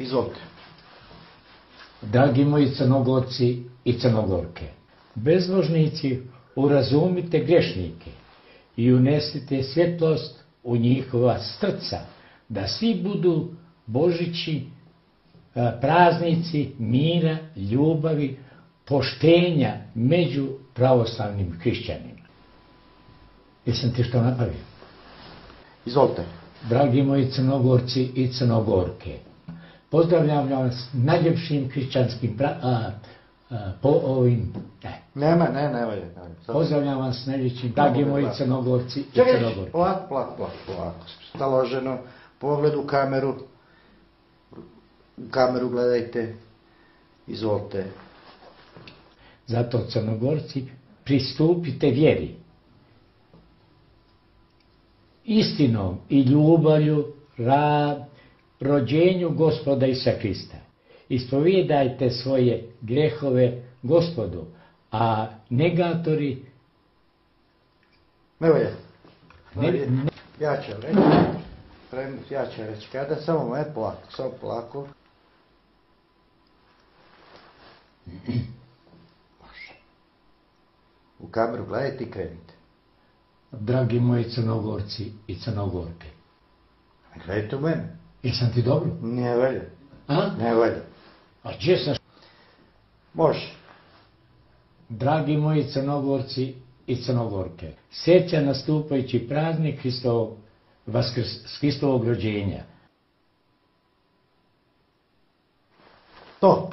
Izvolite. Dragi moji Crnogorci i Crnogorke, bezbožnici, urazumite grešnike i unesite svjetlost u njihova srca, da svi budu Božići, praznici mira, ljubavi, poštenja među pravoslavnim hrišćanima. Jesam ti što napravio? Izvolite. Dragi moji Crnogorci i Crnogorke, pozdravljam vas najljepšim hrišćanskim pozdravljam vas najljepšim, dragi moji Crnogorci i Crnogorke. Čekaj, polako. Staloženo, pogled u kameru. U kameru gledajte. Izvolite. Zato, Crnogorci, pristupite vjeri, istinom i ljubavlju, rođenju Gospoda Isusa Krista. Ispovijedajte svoje grehove Gospodu, a negatori... Ne valja. Ja ću reći. Kada samo polako. U kameru gledajte i krenite. Dragi moji Crnogorci i Crnogorke. Gledajte u mene. Jesam ti dobro? Ne valja. A? Ne valja. A gdje sam? Može. Dragi moji Crnogorci i Crnogorke, sjeća nastupajući praznik Hristovog rođenja. To.